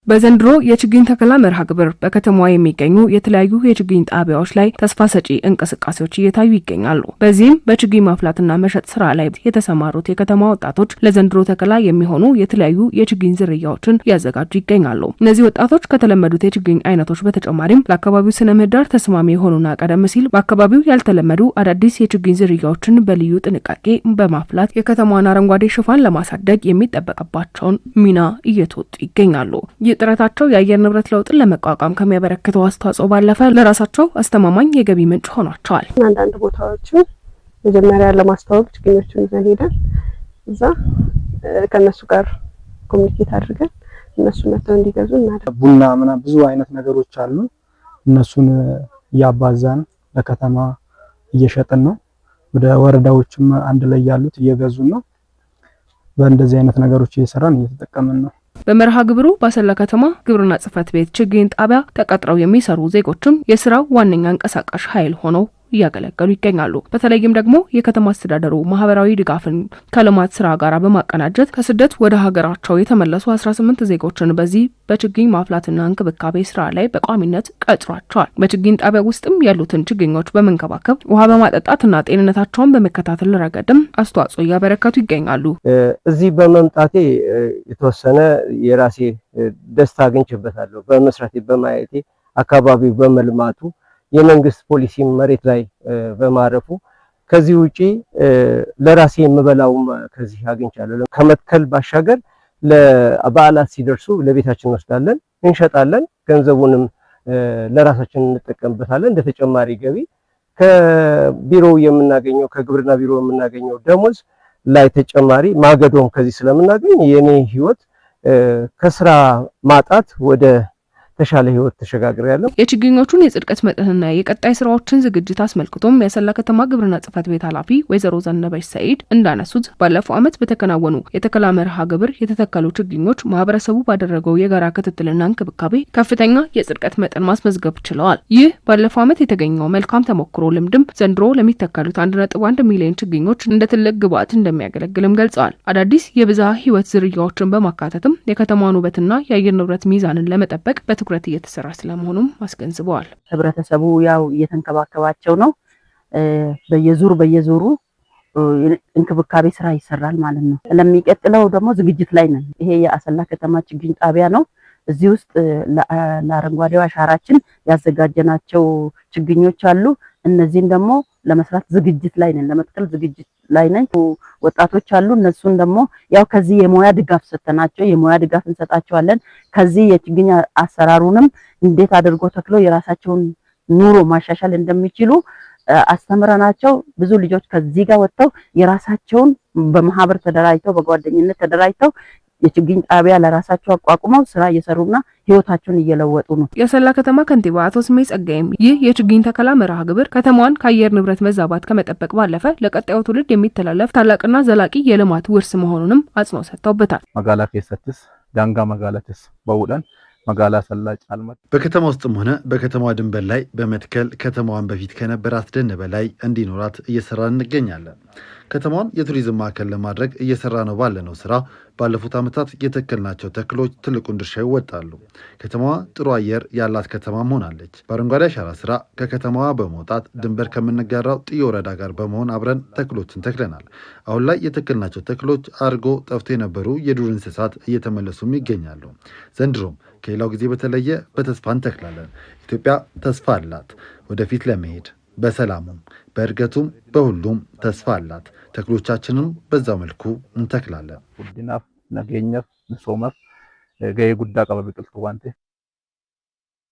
በዘንድሮ የችግኝ ተከላ መርሃ ግብር በከተማዋ የሚገኙ የተለያዩ የችግኝ ጣቢያዎች ላይ ተስፋ ሰጪ እንቅስቃሴዎች እየታዩ ይገኛሉ። በዚህም በችግኝ ማፍላትና መሸጥ ስራ ላይ የተሰማሩት የከተማ ወጣቶች ለዘንድሮ ተከላ የሚሆኑ የተለያዩ የችግኝ ዝርያዎችን እያዘጋጁ ይገኛሉ። እነዚህ ወጣቶች ከተለመዱት የችግኝ አይነቶች በተጨማሪም ለአካባቢው ስነ ምህዳር ተስማሚ የሆኑና ቀደም ሲል በአካባቢው ያልተለመዱ አዳዲስ የችግኝ ዝርያዎችን በልዩ ጥንቃቄ በማፍላት የከተማዋን አረንጓዴ ሽፋን ለማሳደግ የሚጠበቅባቸውን ሚና እየተወጡ ይገኛሉ። ጥረታቸው የአየር ንብረት ለውጥን ለመቋቋም ከሚያበረክተው አስተዋጽኦ ባለፈ ለራሳቸው አስተማማኝ የገቢ ምንጭ ሆኗቸዋል። አንዳንድ ቦታዎችን መጀመሪያ ለማስተዋወቅ ችግኞችን ይዘን ሄደን እዛ ከነሱ ጋር ኮሚኒኬት አድርገን እነሱ መጥተው እንዲገዙ እናደርጋለን። ቡና ምናምን ብዙ አይነት ነገሮች አሉ። እነሱን እያባዛን ለከተማ እየሸጥን ነው። ወደ ወረዳዎችም አንድ ላይ ያሉት እየገዙ ነው። በእንደዚህ አይነት ነገሮች እየሰራን እየተጠቀምን ነው። በመርሃ ግብሩ በአሰላ ከተማ ግብርና ጽሕፈት ቤት ችግኝ ጣቢያ ተቀጥረው የሚሰሩ ዜጎችም የስራው ዋነኛ እንቀሳቃሽ ኃይል ሆነው እያገለገሉ ይገኛሉ። በተለይም ደግሞ የከተማ አስተዳደሩ ማህበራዊ ድጋፍን ከልማት ስራ ጋር በማቀናጀት ከስደት ወደ ሀገራቸው የተመለሱ 18 ዜጎችን በዚህ በችግኝ ማፍላትና እንክብካቤ ስራ ላይ በቋሚነት ቀጥሯቸዋል። በችግኝ ጣቢያ ውስጥም ያሉትን ችግኞች በመንከባከብ ውሃ በማጠጣትና ጤንነታቸውን በመከታተል ረገድም አስተዋጽኦ እያበረከቱ ይገኛሉ። እዚህ በመምጣቴ የተወሰነ የራሴ ደስታ አግኝቼበታለሁ። በመስራቴ በማየቴ አካባቢው በመልማቱ የመንግስት ፖሊሲ መሬት ላይ በማረፉ ከዚህ ውጪ ለራሴ የምበላው ከዚህ አግኝቻለሁ። ከመትከል ባሻገር ለበዓላት ሲደርሱ ለቤታችን ወስዳለን፣ እንሸጣለን። ገንዘቡንም ለራሳችን እንጠቀምበታለን። እንደ ተጨማሪ ገቢ ከቢሮው የምናገኘው ከግብርና ቢሮ የምናገኘው ደሞዝ ላይ ተጨማሪ ማገዶም ከዚህ ስለምናገኝ የኔ ህይወት ከስራ ማጣት ወደ ተሻለ ህይወት ተሸጋግሬያለሁ። የችግኞቹን የጽድቀት መጠንና የቀጣይ ስራዎችን ዝግጅት አስመልክቶም የአሰላ ከተማ ግብርና ጽሕፈት ቤት ኃላፊ ወይዘሮ ዘነበች ሰይድ እንዳነሱት ባለፈው ዓመት በተከናወኑ የተከላ መርሃ ግብር የተተከሉ ችግኞች ማህበረሰቡ ባደረገው የጋራ ክትትልና እንክብካቤ ከፍተኛ የጽድቀት መጠን ማስመዝገብ ችለዋል። ይህ ባለፈው ዓመት የተገኘው መልካም ተሞክሮ ልምድም ዘንድሮ ለሚተከሉት 1.1 ሚሊዮን ችግኞች እንደ ትልቅ ግብዓት እንደሚያገለግልም ገልጸዋል። አዳዲስ የብዝሃ ህይወት ዝርያዎችን በማካተትም የከተማዋን ውበትና የአየር ንብረት ሚዛንን ለመጠበቅ ትኩረት እየተሰራ ስለመሆኑም አስገንዝበዋል። ህብረተሰቡ ያው እየተንከባከባቸው ነው። በየዙሩ እንክብካቤ ስራ ይሰራል ማለት ነው። ለሚቀጥለው ደግሞ ዝግጅት ላይ ነን። ይሄ የአሰላ ከተማ ችግኝ ጣቢያ ነው። እዚህ ውስጥ ለአረንጓዴው አሻራችን ያዘጋጀናቸው ችግኞች አሉ። እነዚህን ደግሞ ለመስራት ዝግጅት ላይ ነን፣ ለመትከል ዝግጅት ላይ ነን። ወጣቶች አሉ። እነሱን ደግሞ ያው ከዚህ የሙያ ድጋፍ ሰተናቸው የሙያ ድጋፍ እንሰጣቸዋለን። ከዚህ የችግኝ አሰራሩንም እንዴት አድርጎ ተክለው የራሳቸውን ኑሮ ማሻሻል እንደሚችሉ አስተምረናቸው ብዙ ልጆች ከዚህ ጋር ወጥተው የራሳቸውን በማህበር ተደራጅተው በጓደኝነት ተደራጅተው የችግኝ ጣቢያ ለራሳቸው አቋቁመው ስራ እየሰሩና ህይወታቸውን እየለወጡ ነው። የአሰላ ከተማ ከንቲባ አቶ ስሜ ጸጋይም ይህ የችግኝ ተከላ መርሃ ግብር ከተማዋን ከአየር ንብረት መዛባት ከመጠበቅ ባለፈ ለቀጣዩ ትውልድ የሚተላለፍ ታላቅና ዘላቂ የልማት ውርስ መሆኑንም አጽንኦት ሰጥተውበታል። መጋላ ከሰትስ ዳንጋ መጋላትስ በውላን መጋላ ሰላጭ አልመት በከተማ ውስጥም ሆነ በከተማዋ ድንበር ላይ በመትከል ከተማዋን በፊት ከነበራት ደን በላይ እንዲኖራት እየሰራን እንገኛለን። ከተማዋን የቱሪዝም ማዕከል ለማድረግ እየሰራ ነው ባለነው ስራ ባለፉት ዓመታት የተከልናቸው ተክሎች ትልቁን ድርሻ ይወጣሉ። ከተማዋ ጥሩ አየር ያላት ከተማም ሆናለች። በአረንጓዴ አሻራ ስራ ከከተማዋ በመውጣት ድንበር ከምንጋራው ጥዮ ወረዳ ጋር በመሆን አብረን ተክሎችን ተክለናል። አሁን ላይ የተከልናቸው ተክሎች አድርጎ ጠፍቶ የነበሩ የዱር እንስሳት እየተመለሱም ይገኛሉ። ዘንድሮም ከሌላው ጊዜ በተለየ በተስፋ እንተክላለን። ኢትዮጵያ ተስፋ አላት ወደፊት ለመሄድ በሰላሙም በእድገቱም በሁሉም ተስፋ አላት። ተክሎቻችንም በዛው መልኩ እንተክላለን። ጉዲናፍ ነገኘፍ ንሶመፍ ገይ ጉዳ ቀበብ ቅልጡ ዋንቴ